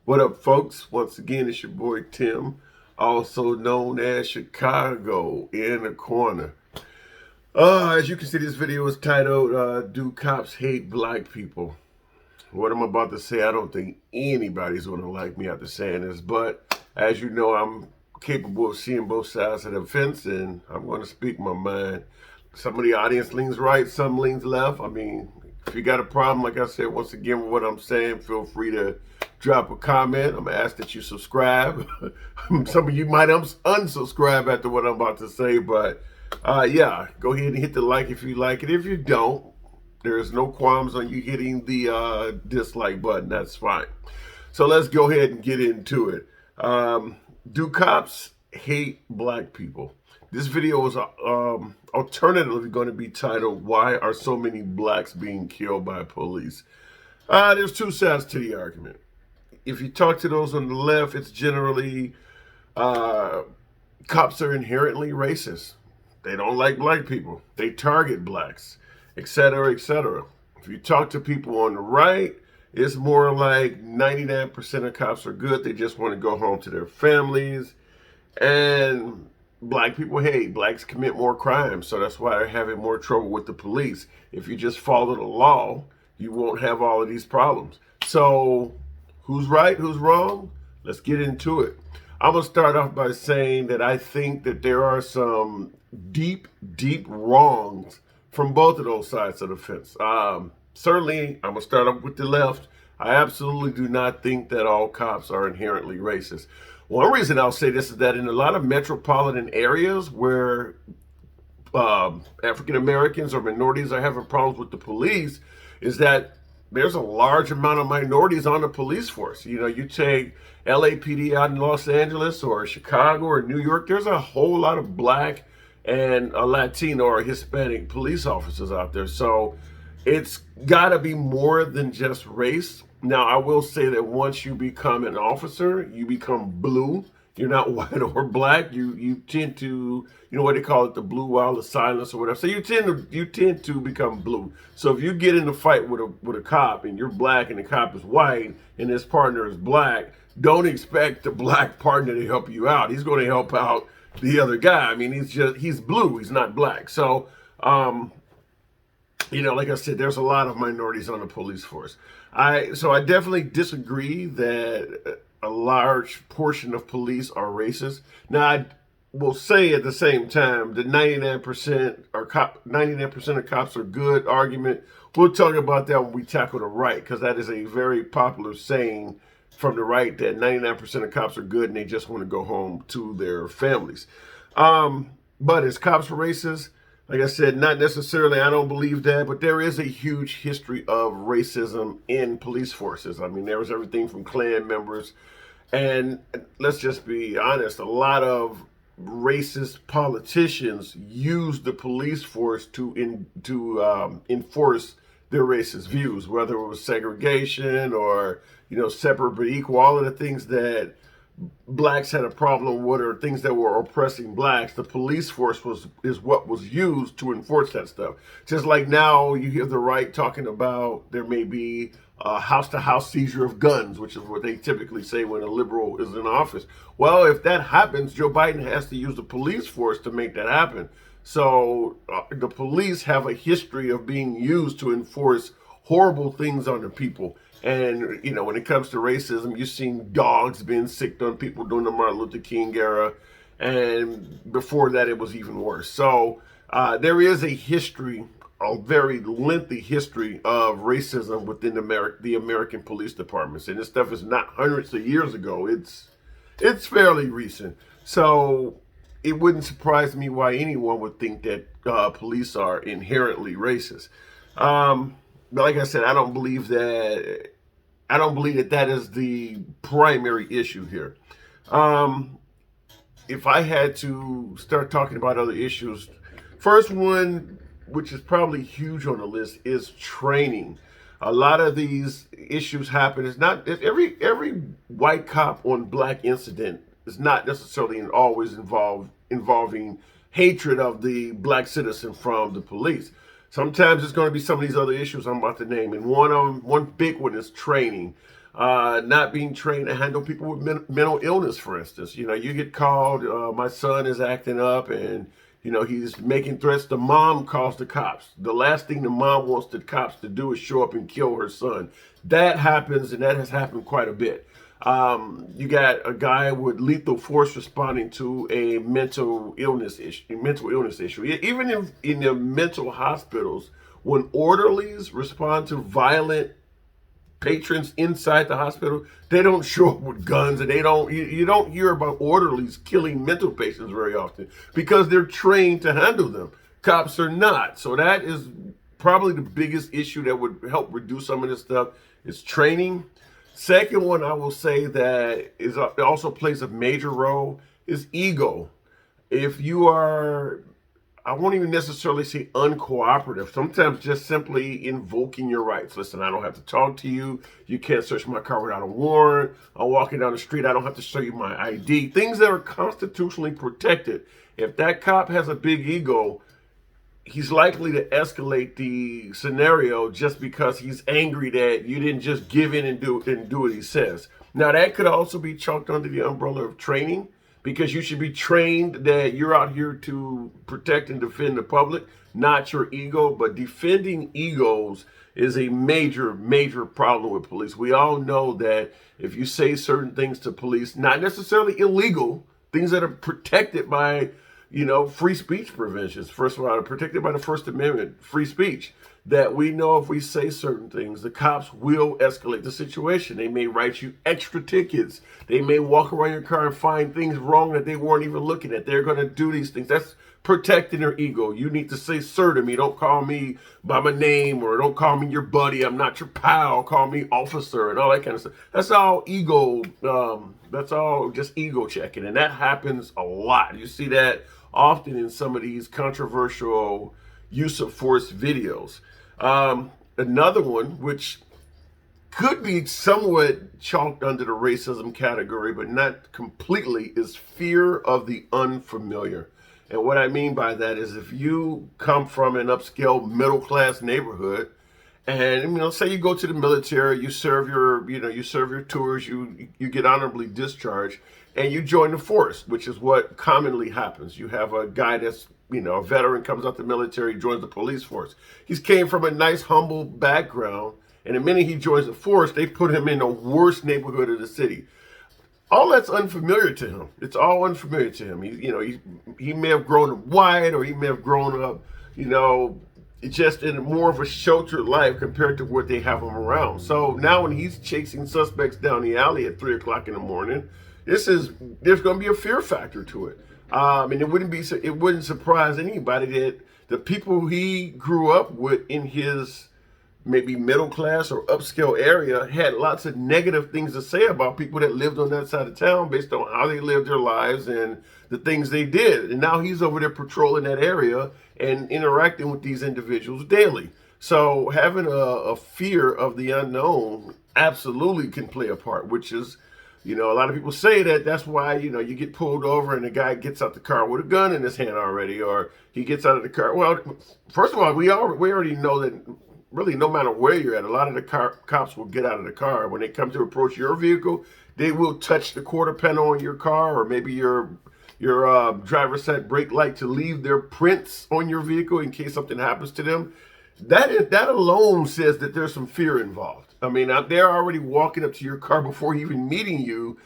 What up, folks? Once again, it's your boy Tim, also known as Chicago in the Corner. As you can see, this video is titled, Do Cops Hate Black People? What I'm about to say, I don't think anybody's going to like me after saying this, but as you know, I'm capable of seeing both sides of the fence, and I'm going to speak my mind. Some of the audience leans right, some leans left. I mean, if you got a problem, like I said, once again, with what I'm saying, feel free to drop a comment. I'm going to ask that you subscribe. Some of you might unsubscribe after what I'm about to say, but yeah, go ahead and hit the like if you like it. If you don't, there's no qualms on you hitting the dislike button. That's fine. So let's go ahead and get into it. Do cops hate black people? This video is alternatively going to be titled, Why Are So Many Blacks Being Killed by Police? There's two sides to the argument. If you talk to those on the left, it's generally cops are inherently racist. They don't like black people. They target blacks, etc., etc. If you talk to people on the right, it's more like 99% of cops are good. They just want to go home to their families. And black people hate. Blacks commit more crimes, so that's why they're having more trouble with the police. If you just follow the law, you won't have all of these problems. So who's right, who's wrong? Let's get into it. I'm going to start off by saying that I think that there are some deep, deep wrongs from both of those sides of the fence. Certainly, I'm going to start off with the left. I absolutely do not think that all cops are inherently racist. One reason I'll say this is that in a lot of metropolitan areas where African Americans or minorities are having problems with the police, is that there's a large amount of minorities on the police force. You know, you take LAPD out in Los Angeles or Chicago or New York, there's a whole lot of black and Latino or Hispanic police officers out there. So it's got to be more than just race. Now, I will say that once you become an officer, you become blue. You're not white or black. You tend to, you know what they call it, the blue wall of silence or whatever. So you tend to become blue. So if you get in a fight with a cop and you're black and the cop is white and his partner is black, don't expect the black partner to help you out. He's going to help out the other guy. I mean, he's blue. He's not black. So you know, like I said, there's a lot of minorities on the police force. So I definitely disagree that a large portion of police are racist. Now, I will say at the same time, the 99% of cops are good argument. We'll talk about that when we tackle the right, because that is a very popular saying from the right that 99% of cops are good and they just want to go home to their families. But is cops racist? Like I said, not necessarily. I don't believe that, but there is a huge history of racism in police forces. I mean, there was everything from Klan members, and let's just be honest, a lot of racist politicians use the police force to enforce their racist views, whether it was segregation or, you know, separate but equal, all of the things that blacks had a problem with or things that were oppressing blacks. The police force is what was used to enforce that stuff. Just like now you hear the right talking about there may be a house-to-house seizure of guns, which is what they typically say when a liberal is in office. Well, if that happens, Joe Biden has to use the police force to make that happen. So the police have a history of being used to enforce horrible things on the people. And, you know, when it comes to racism, you've seen dogs being sicked on people during the Martin Luther King era. And before that, it was even worse. So there is a history, a very lengthy history of racism within the American police departments. And this stuff is not hundreds of years ago. It's fairly recent. So it wouldn't surprise me why anyone would think that police are inherently racist. But like I said, I don't believe that. I don't believe that that is the primary issue here. If I had to start talking about other issues, first one, which is probably huge on the list, is training. A lot of these issues happen. It's not every white cop on black incident is not necessarily always involving hatred of the black citizen from the police. Sometimes it's going to be some of these other issues I'm about to name, and one big one is training. not being trained to handle people with mental illness, for instance. You get called, my son is acting up and, he's making threats. The mom calls the cops. The last thing the mom wants the cops to do is show up and kill her son. That happens, and that has happened quite a bit. You got a guy with lethal force responding to a mental illness issue. Even in the mental hospitals, when orderlies respond to violent patrons inside the hospital, they don't show up with guns, and you don't hear about orderlies killing mental patients very often because they're trained to handle them. Cops are not. So that is probably the biggest issue that would help reduce some of this stuff is training. Second one, I will say that it also plays a major role is ego. If you are, I won't even necessarily say uncooperative. Sometimes just simply invoking your rights. Listen, I don't have to talk to you. You can't search my car without a warrant. I'm walking down the street. I don't have to show you my ID. Things that are constitutionally protected. If that cop has a big ego, he's likely to escalate the scenario just because he's angry that you didn't just give in and do what he says. Now, that could also be chalked under the umbrella of training, because you should be trained that you're out here to protect and defend the public, not your ego. But defending egos is a major, major problem with police. We all know that if you say certain things to police, not necessarily illegal, things that are protected by, free speech provisions. First of all, protected by the First Amendment, free speech, that we know if we say certain things, the cops will escalate the situation. They may write you extra tickets. They may walk around your car and find things wrong that they weren't even looking at. They're going to do these things. That's protecting their ego. You need to say sir to me. Don't call me by my name, or don't call me your buddy. I'm not your pal. Call me officer and all that kind of stuff. That's all ego. That's all just ego checking. And that happens a lot. You see that often in some of these controversial use of force videos. Another one, which could be somewhat chalked under the racism category, but not completely, is fear of the unfamiliar. And what I mean by that is if you come from an upscale middle-class neighborhood, and say you go to the military, you serve your tours, you get honorably discharged, and you join the force, which is what commonly happens. You have a guy that's a veteran, comes out the military, joins the police force. He's came from a nice, humble background, and the minute he joins the force, they put him in the worst neighborhood of the city. All that's unfamiliar to him. It's all unfamiliar to him. He may have grown up white, or he may have grown up, just in more of a sheltered life compared to what they have him around. So now when he's chasing suspects down the alley at 3:00 in the morning, there's going to be a fear factor to it. And it wouldn't surprise anybody that the people he grew up with in his maybe middle class or upscale area had lots of negative things to say about people that lived on that side of town based on how they lived their lives and the things they did. And now he's over there patrolling that area and interacting with these individuals daily. So having a fear of the unknown absolutely can play a part, which is, a lot of people say that's why, you get pulled over and the guy gets out the car with a gun in his hand already, or he gets out of the car. Well, first of all, we already know that really no matter where you're at, a lot of the cops will get out of the car. When they come to approach your vehicle, they will touch the quarter panel on your car, or maybe your driver's side brake light, to leave their prints on your vehicle in case something happens to them. That alone says that there's some fear involved. I mean, they're already walking up to your car before even meeting you,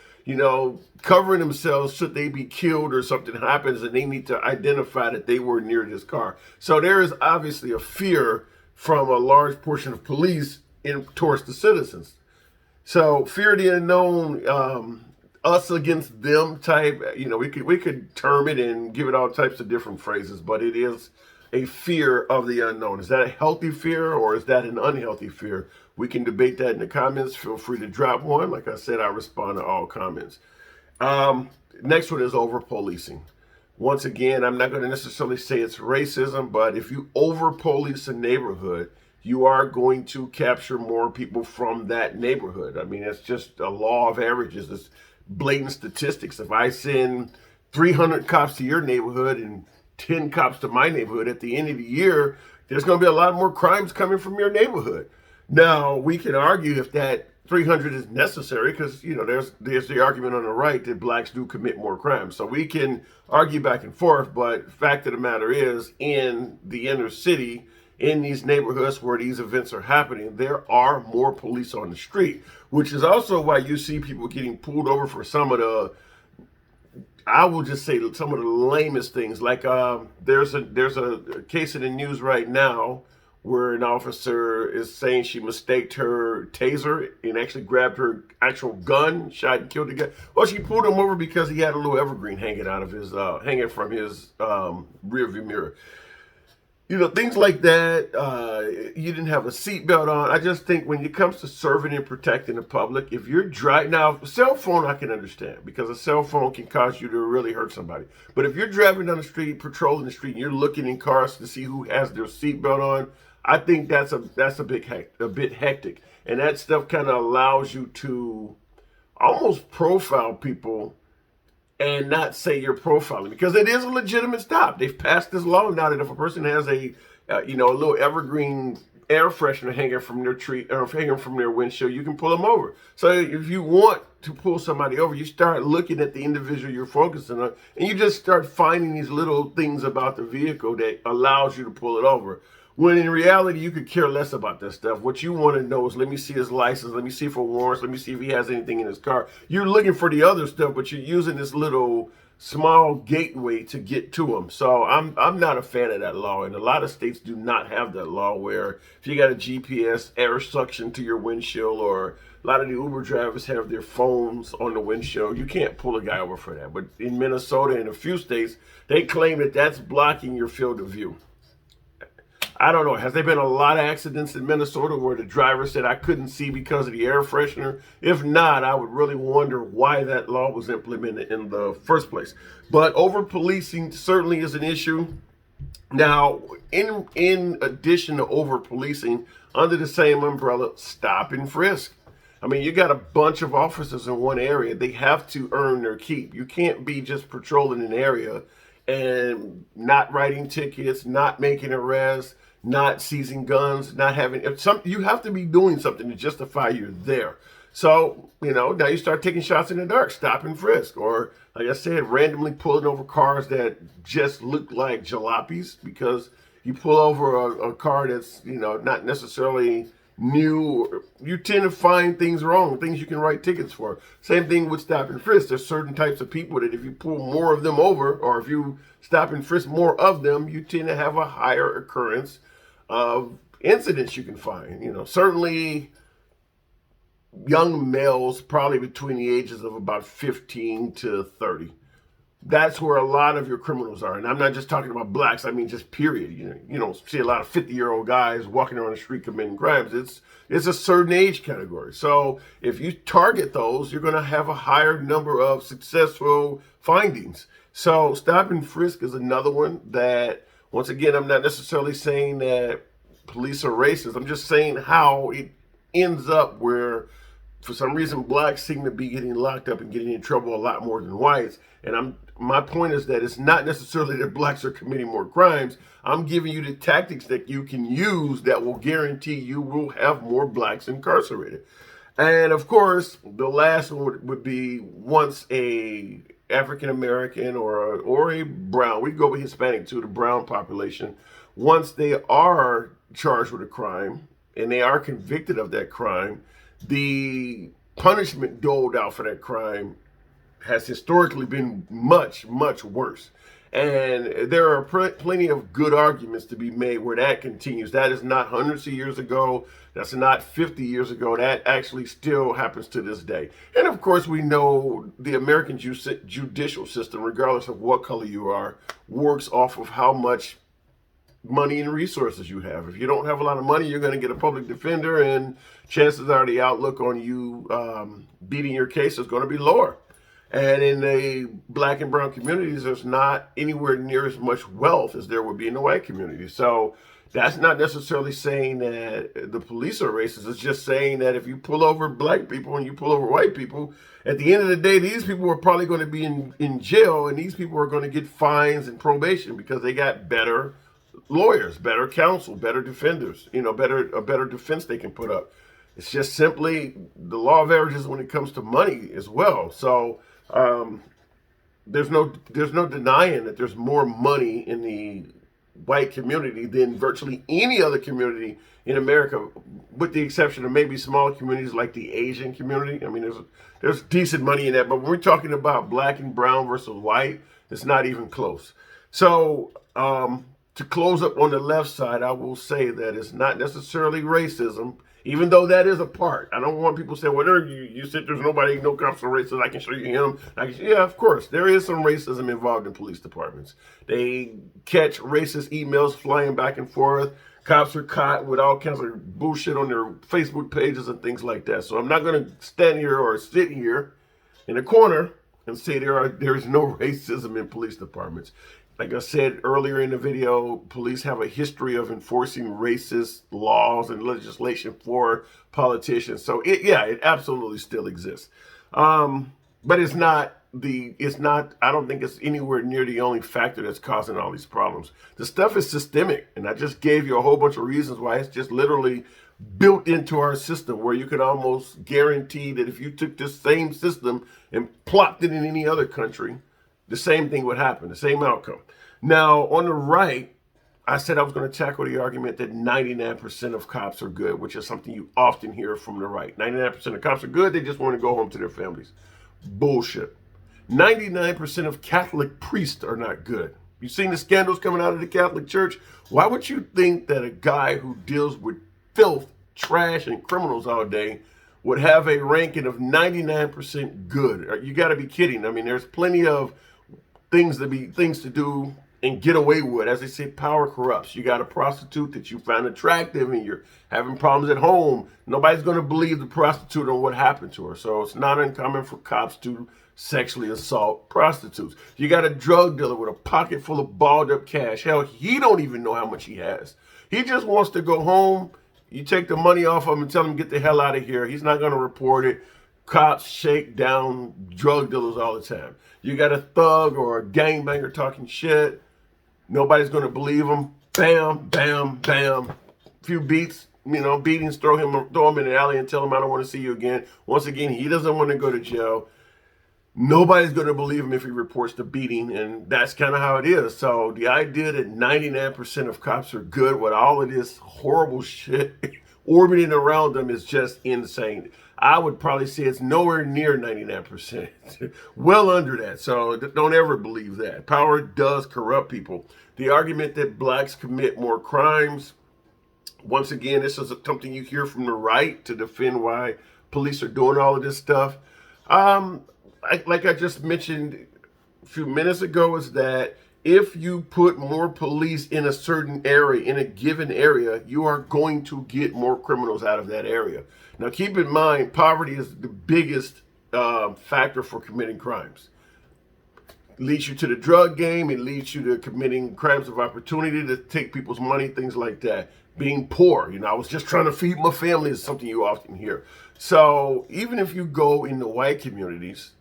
covering themselves should they be killed or something happens, and they need to identify that they were near this car. So there is obviously a fear from a large portion of police towards the citizens. So fear of the unknown, us against them type, we could term it and give it all types of different phrases, but it is a fear of the unknown. Is that a healthy fear, or is that an unhealthy fear? We can debate that in the comments. Feel free to drop one. Like I said, I respond to all comments. Next one is over-policing. Once again, I'm not going to necessarily say it's racism, but if you over-police a neighborhood, you are going to capture more people from that neighborhood. I mean, it's just a law of averages. It's blatant statistics. If I send 300 cops to your neighborhood and 10 cops to my neighborhood, at the end of the year, there's going to be a lot more crimes coming from your neighborhood. Now, we can argue if that 300 is necessary because there's the argument on the right that blacks do commit more crimes. So we can argue back and forth, but fact of the matter is, in the inner city, in these neighborhoods where these events are happening, there are more police on the street, which is also why you see people getting pulled over for some of the, I will just say, some of the lamest things. Like there's a case in the news right now where an officer is saying she mistaked her taser and actually grabbed her actual gun, shot and killed the guy. Well, she pulled him over because he had a little evergreen hanging out of his hanging from his rearview mirror. Things like that. You didn't have a seatbelt on. I just think when it comes to serving and protecting the public, if you're driving, now, a cell phone I can understand because a cell phone can cause you to really hurt somebody. But if you're driving down the street, patrolling the street, and you're looking in cars to see who has their seatbelt on, I think that's a bit hectic. And that stuff kind of allows you to almost profile people and not say you're profiling, because it is a legitimate stop. They've passed this law now that if a person has a little evergreen air freshener hanging from their tree or hanging from their windshield, you can pull them over. So if you want to pull somebody over, you start looking at the individual you're focusing on, and you just start finding these little things about the vehicle that allows you to pull it over. When in reality, you could care less about that stuff. What you want to know is, let me see his license, let me see for warrants, let me see if he has anything in his car. You're looking for the other stuff, but you're using this little small gateway to get to them. So I'm not a fan of that law, and a lot of states do not have that law where if you got a GPS air suction to your windshield, or a lot of the Uber drivers have their phones on the windshield, you can't pull a guy over for that. But in Minnesota and a few states, they claim that that's blocking your field of view. I don't know. Has there been a lot of accidents in Minnesota where the driver said, I couldn't see because of the air freshener? If not, I would really wonder why that law was implemented in the first place. But over policing certainly is an issue. Now, in addition to over policing, under the same umbrella, stop and frisk. I mean, you got a bunch of officers in one area. They have to earn their keep. You can't be just patrolling an area and not writing tickets, not making arrests, not seizing guns, not having you have to be doing something to justify you're there. So, now you start taking shots in the dark, stop and frisk, or like I said, randomly pulling over cars that just look like jalopies, because you pull over a car that's, not necessarily new. You tend to find things wrong, things you can write tickets for. Same thing with stop and frisk. There's certain types of people that if you pull more of them over, or if you stop and frisk more of them, you tend to have a higher occurrence of incidents you can find. Certainly young males, probably between the ages of about 15 to 30. That's where a lot of your criminals are. And I'm not just talking about blacks. I mean, just period. You don't see a lot of 50-year-old guys walking around the street committing crimes. It's a certain age category. So if you target those, you're going to have a higher number of successful findings. So stop and frisk is another one that, once again, I'm not necessarily saying that police are racist. I'm just saying how it ends up where, for some reason, blacks seem to be getting locked up and getting in trouble a lot more than whites. And my point is that it's not necessarily that blacks are committing more crimes. I'm giving you the tactics that you can use that will guarantee you will have more blacks incarcerated. And of course, the last one would be, once a African American or a brown, we go with Hispanic too, the brown population, once they are charged with a crime and they are convicted of that crime, the punishment doled out for that crime has historically been much, much worse. And there are plenty of good arguments to be made where that continues. That is not hundreds of years ago. That's not 50 years ago. That actually still happens to this day. And of course, we know the American judicial system, regardless of what color you are, works off of how much money and resources you have. If you don't have a lot of money, you're going to get a public defender, and chances are the outlook on you beating your case is going to be lower. And in the black and brown communities, there's not anywhere near as much wealth as there would be in the white community. So that's not necessarily saying that the police are racist. It's just saying that if you pull over black people and you pull over white people, at the end of the day, these people are probably going to be in jail, and these people are going to get fines and probation because they got better lawyers, better counsel, better defenders, a better defense they can put up. It's just simply the law of averages when it comes to money as well. So there's no denying that there's more money in the white community than virtually any other community in America, with the exception of maybe smaller communities like the Asian community. I mean, there's decent money in that, but when we're talking about black and brown versus white, it's not even close. So to close up on the left side, I will say that it's not necessarily racism, even though that is a part. I don't want people to say, well, you said there's nobody, no cops are racist. I can show you him. Yeah, of course. There is some racism involved in police departments. They catch racist emails flying back and forth. Cops are caught with all kinds of bullshit on their Facebook pages and things like that. So I'm not going to stand here or sit here in a corner and say there is no racism in police departments. Like I said earlier in the video, police have a history of enforcing racist laws and legislation for politicians. So it absolutely still exists. But it's not, I don't think it's anywhere near the only factor that's causing all these problems. The stuff is systemic, and I just gave you a whole bunch of reasons why it's just literally built into our system, where you can almost guarantee that if you took this same system and plopped it in any other country, the same thing would happen, the same outcome. Now, on the right, I said I was going to tackle the argument that 99% of cops are good, which is something you often hear from the right. 99% of cops are good, they just want to go home to their families. Bullshit. 99% of Catholic priests are not good. You've seen the scandals coming out of the Catholic Church. Why would you think that a guy who deals with filth, trash, and criminals all day would have a ranking of 99% good? You got to be kidding. I mean, there's plenty of things to do and get away with. As they say, power corrupts. You got a prostitute that you find attractive and you're having problems at home. Nobody's going to believe the prostitute on what happened to her. So it's not uncommon for cops to sexually assault prostitutes. You got a drug dealer with a pocket full of balled up cash. Hell, he don't even know how much he has. He just wants to go home. You take the money off of him and tell him, get the hell out of here. He's not going to report it. Cops shake down drug dealers all the time. You got a thug or a gangbanger talking shit. Nobody's going to believe him. Bam, bam, bam. Few beats, beatings, throw him in the alley and tell him, I don't want to see you again. Once again, he doesn't want to go to jail. Nobody's going to believe him if he reports the beating, and that's kind of how it is. So the idea that 99% of cops are good with all of this horrible shit orbiting around them is just insane. I would probably say it's nowhere near 99%, well under that. So don't ever believe that. Power does corrupt people. The argument that blacks commit more crimes, once again, this is something you hear from the right to defend why police are doing all of this stuff. Like I just mentioned a few minutes ago, is that if you put more police in a certain area, in a given area, you are going to get more criminals out of that area. Now, keep in mind, poverty is the biggest factor for committing crimes. It leads you to the drug game. It leads you to committing crimes of opportunity to take people's money, things like that. Being poor, I was just trying to feed my family is something you often hear. So even if you go in the white communities,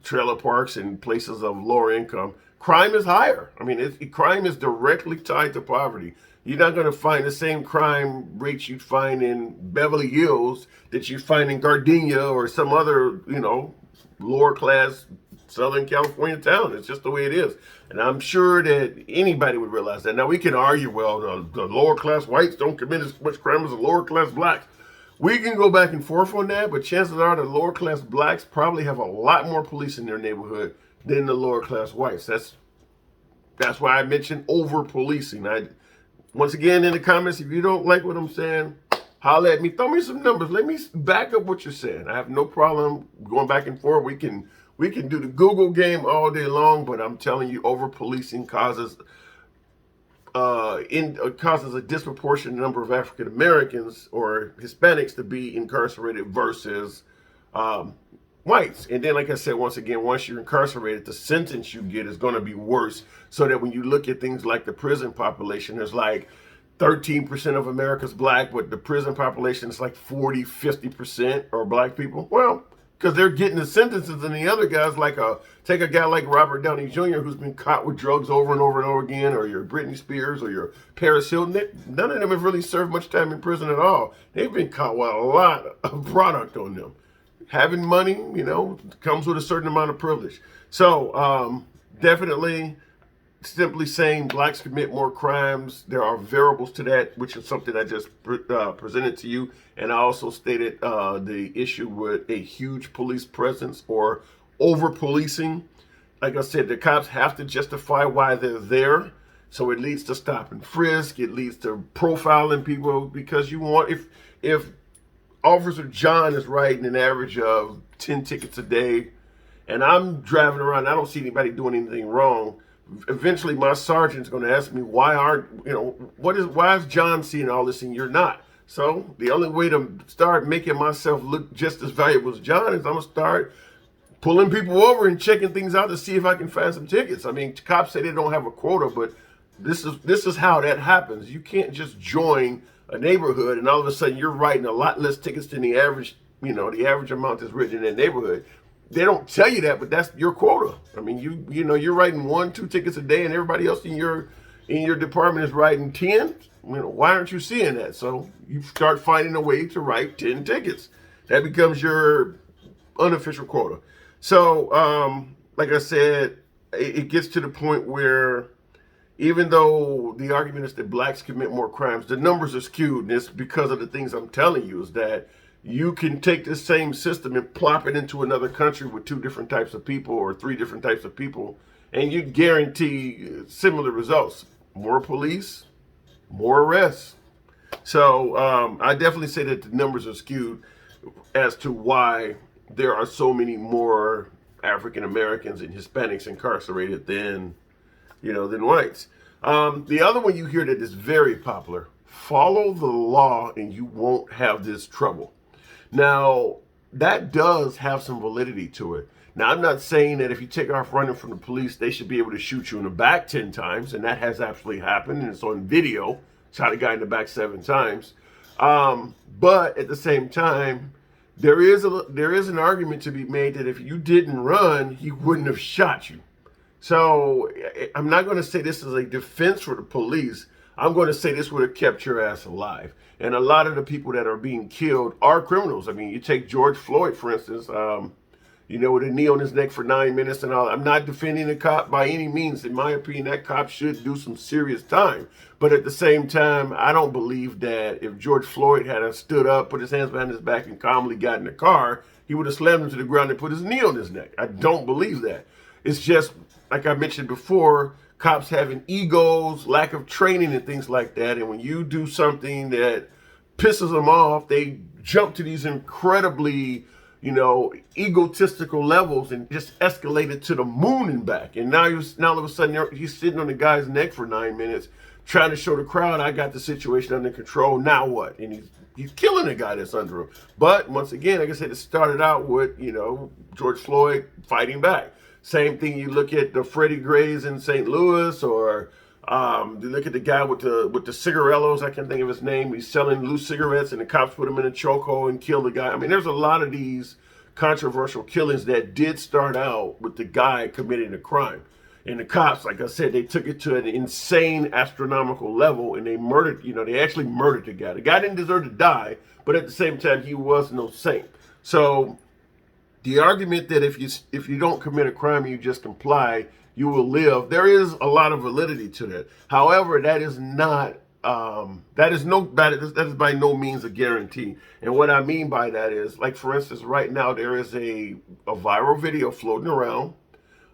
trailer parks and places of lower income, crime is higher. I mean, crime is directly tied to poverty. You're not going to find the same crime rates you'd find in Beverly Hills that you find in Gardenia or some other, lower class Southern California town. It's just the way it is. And I'm sure that anybody would realize that. Now, we can argue, well, the lower class whites don't commit as much crime as the lower class blacks. We can go back and forth on that, but chances are the lower class blacks probably have a lot more police in their neighborhood than the lower class whites. That's why I mentioned over policing. Once again, in the comments, if you don't like what I'm saying, holler at me. Throw me some numbers. Let me back up what you're saying. I have no problem going back and forth. We can do the Google game all day long, but I'm telling you, over policing causes a disproportionate number of African Americans or Hispanics to be incarcerated versus whites. And then, like I said, once again, once you're incarcerated, the sentence you get is going to be worse. So that when you look at things like the prison population, there's like 13% of America's black, but the prison population is like 40, 50% are black people. Well, because they're getting the sentences, and the other guys, take a guy like Robert Downey Jr., who's been caught with drugs over and over and over again, or your Britney Spears or your Paris Hilton. None of them have really served much time in prison at all. They've been caught with a lot of product on them. Having money, comes with a certain amount of privilege. So definitely, simply saying blacks commit more crimes. There are variables to that, which is something I just presented to you. And I also stated the issue with a huge police presence or over policing. Like I said, the cops have to justify why they're there. So it leads to stop and frisk. It leads to profiling people, because if Officer John is writing an average of 10 tickets a day, and I'm driving around, I don't see anybody doing anything wrong. Eventually, my sergeant's going to ask me, why is John seeing all this and you're not? So the only way to start making myself look just as valuable as John is I'm going to start pulling people over and checking things out to see if I can find some tickets. I mean, cops say they don't have a quota, but this is how that happens. You can't just join a neighborhood and all of a sudden you're writing a lot less tickets than the average amount that's written in that neighborhood. They don't tell you that, but that's your quota. I mean, you're writing 1-2 tickets a day, and everybody else in your department is writing 10. Why aren't you seeing that? So you start finding a way to write 10 tickets. That becomes your unofficial quota. So, like I said, it gets to the point where even though the argument is that blacks commit more crimes, the numbers are skewed, and it's because of the things I'm telling you, is that you can take this same system and plop it into another country with 2 different types of people or 3 different types of people, and you guarantee similar results. More police, more arrests. So I definitely say that the numbers are skewed as to why there are so many more African Americans and Hispanics incarcerated than whites. The other one you hear that is very popular: follow the law and you won't have this trouble. Now, that does have some validity to it. Now, I'm not saying that if you take off running from the police, they should be able to shoot you in the back 10 times, and that has absolutely happened, and it's on video. Shot a guy in the back 7 times. But at the same time, there is an argument to be made that if you didn't run, he wouldn't have shot you. So I'm not going to say this is a defense for the police. I'm going to say this would have kept your ass alive. And a lot of the people that are being killed are criminals. I mean, you take George Floyd, for instance, with a knee on his neck for 9 minutes and all. I'm not defending the cop by any means. In my opinion, that cop should do some serious time. But at the same time, I don't believe that if George Floyd had stood up, put his hands behind his back, and calmly got in the car, he would have slammed him to the ground and put his knee on his neck. I don't believe that. It's just, like I mentioned before, cops having egos, lack of training and things like that. And when you do something that pisses them off, they jump to these incredibly, egotistical levels and just escalate it to the moon and back. And now all of a sudden he's sitting on the guy's neck for 9 minutes trying to show the crowd, I got the situation under control. Now what? And he's killing a guy that's under him. But once again, like I said, it started out with, George Floyd fighting back. Same thing, you look at the Freddie Grays in St. Louis, or you look at the guy with the cigarillos, I can't think of his name. He's selling loose cigarettes and the cops put him in a chokehold and kill the guy. I mean, there's a lot of these controversial killings that did start out with the guy committing a crime. And the cops, like I said, they took it to an insane astronomical level, and they murdered, they actually murdered the guy. The guy didn't deserve to die, but at the same time, he was no saint. So the argument that if you don't commit a crime and you just comply, you will live, there is a lot of validity to that. However, that is by no means a guarantee. And what I mean by that is, like, for instance, right now there is a viral video floating around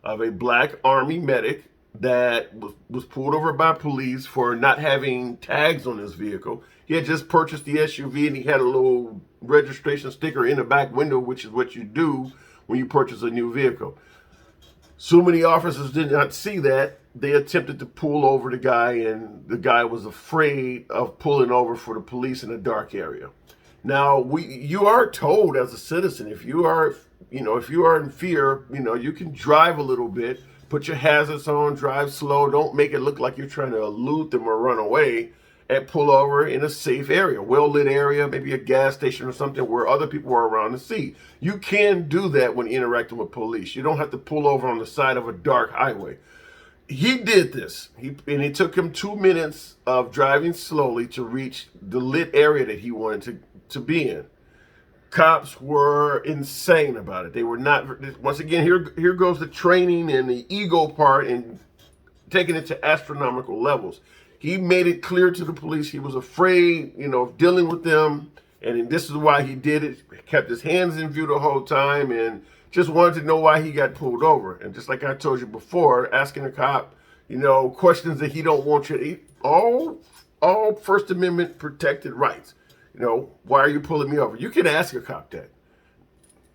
of a black Army medic that was pulled over by police for not having tags on his vehicle. He had just purchased the SUV and he had a little registration sticker in the back window, which is what you do when you purchase a new vehicle. So many officers did not see that. They attempted to pull over the guy, and the guy was afraid of pulling over for the police in a dark area. Now, you are told as a citizen, if you are in fear, you can drive a little bit, put your hazards on, drive slow, don't make it look like you're trying to elude them or run away. and pull over in a safe area, well-lit area, maybe a gas station or something where other people are around to see. You can do that when interacting with police. You don't have to pull over on the side of a dark highway. He did this, and it took him 2 minutes of driving slowly to reach the lit area that he wanted to be in. Cops were insane about it. They were not, once again, here goes the training and the ego part and taking it to astronomical levels. He made it clear to the police he was afraid, of dealing with them, and this is why he did it. He kept his hands in view the whole time and just wanted to know why he got pulled over. And just like I told you before, asking a cop, questions that he don't want you to, all First Amendment protected rights. Why are you pulling me over? You can ask a cop that.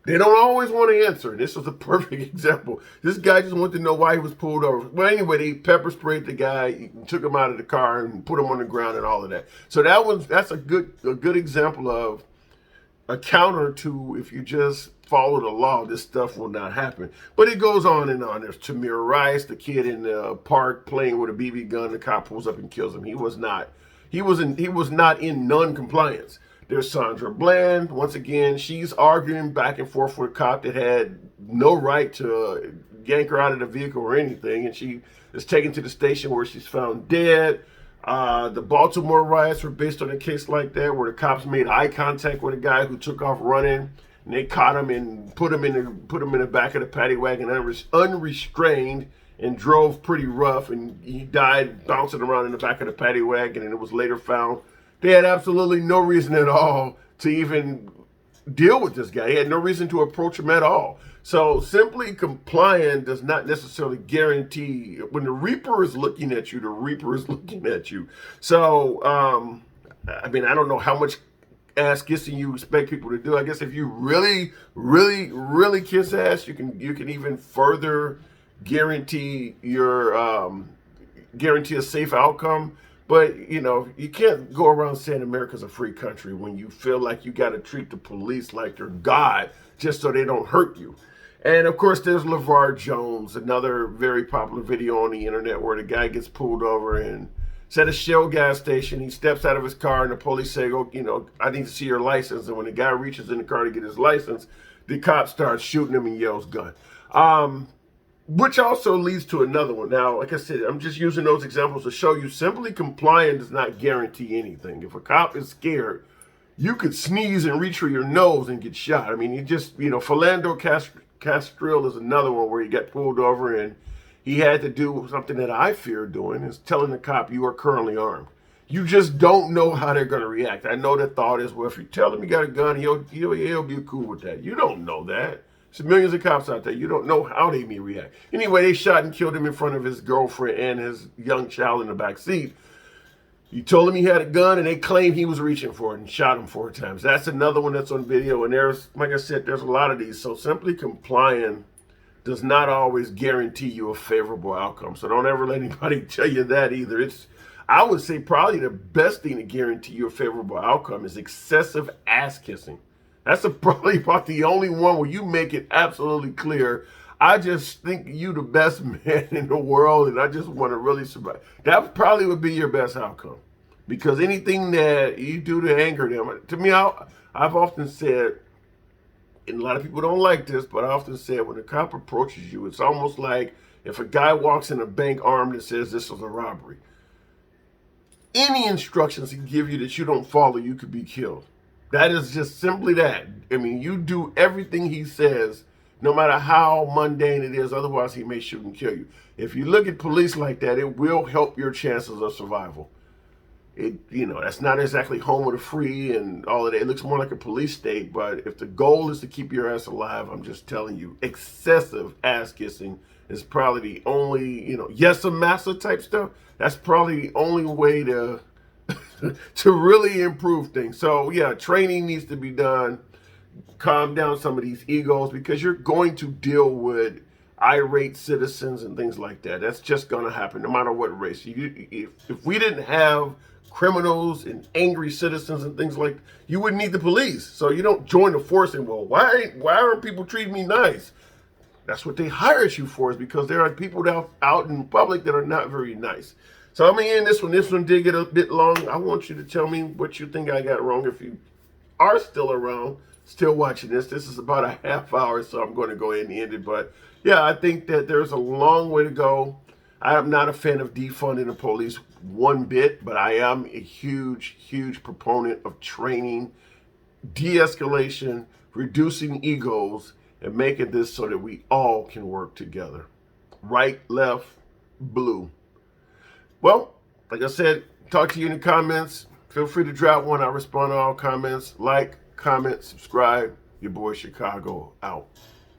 They don't always want to answer. This was a perfect example. This guy just wanted to know why he was pulled over. Well, anyway, they pepper sprayed the guy, took him out of the car, and put him on the ground and all of that. So that's a good example of a counter to, if you just follow the law, this stuff will not happen. But it goes on and on. There's Tamir Rice, the kid in the park playing with a BB gun. The cop pulls up and kills him. He was not in non-compliance. There's Sandra Bland. Once again, she's arguing back and forth with a cop that had no right to yank her out of the vehicle or anything, and she is taken to the station where she's found dead. The Baltimore riots were based on a case like that, where the cops made eye contact with a guy who took off running, and they caught him and put him in the back of the paddy wagon unrestrained, and drove pretty rough, and he died bouncing around in the back of the paddy wagon, and it was later found they had absolutely no reason at all to even deal with this guy. He had no reason to approach him at all. So simply complying does not necessarily guarantee, when the Reaper is looking at you, the Reaper is looking at you. So, I don't know how much ass kissing you expect people to do. I guess if you really, really, really kiss ass, you can even further guarantee a safe outcome. But, you can't go around saying America's a free country when you feel like you got to treat the police like they're God just so they don't hurt you. And, of course, there's LeVar Jones, another very popular video on the internet where the guy gets pulled over and it's at a Shell gas station. He steps out of his car and the police say, I need to see your license. And when the guy reaches in the car to get his license, the cop starts shooting him and yells gun. Which also leads to another one. Now, like I said, I'm just using those examples to show you simply complying does not guarantee anything. If a cop is scared, you could sneeze and reach for your nose and get shot. Philando Castile is another one where he got pulled over and he had to do something that I fear doing, is telling the cop you are currently armed. You just don't know how they're going to react. I know the thought is, well, if you tell him you got a gun, he'll be cool with that. You don't know that. There's millions of cops out there. You don't know how they may react. Anyway, they shot and killed him in front of his girlfriend and his young child in the back seat. You told him he had a gun, and they claimed he was reaching for it and shot him 4 times. That's another one that's on video, and there's, like I said, there's a lot of these. So simply complying does not always guarantee you a favorable outcome. So don't ever let anybody tell you that either. I would say probably the best thing to guarantee you a favorable outcome is excessive ass kissing. That's probably about the only one where you make it absolutely clear, I just think you the best man in the world and I just want to really survive. That probably would be your best outcome. Because anything that you do to anger them, to me, I've often said, and a lot of people don't like this, but I often said when a cop approaches you, it's almost like if a guy walks in a bank armed and says this is a robbery. Any instructions he give you that you don't follow, you could be killed. That is just simply that. You do everything he says, no matter how mundane it is. Otherwise, he may shoot and kill you. If you look at police like that, it will help your chances of survival. That's not exactly home of the free and all of that. It looks more like a police state. But if the goal is to keep your ass alive, I'm just telling you, excessive ass kissing is probably the only, yes, a massa type stuff. That's probably the only way to really improve things. So yeah, training needs to be done. Calm down some of these egos, because you're going to deal with irate citizens and things like that. That's just going to happen no matter what race. If we didn't have criminals and angry citizens and things like, you wouldn't need the police. So you don't join the force and, well, why aren't people treating me nice? That's what they hired you for, is because there are people out in public that are not very nice. So I'm gonna end this one. This one did get a bit long. I want you to tell me what you think I got wrong. If you are still around, still watching this, this is about a half hour, so I'm going to go ahead and end it. But yeah, I think that there's a long way to go. I am not a fan of defunding the police one bit, but I am a huge, huge proponent of training, de-escalation, reducing egos, and making this so that we all can work together. Right, left, blue. Well, like I said, talk to you in the comments. Feel free to drop one. I respond to all comments. Like, comment, subscribe. Your boy Chicago out.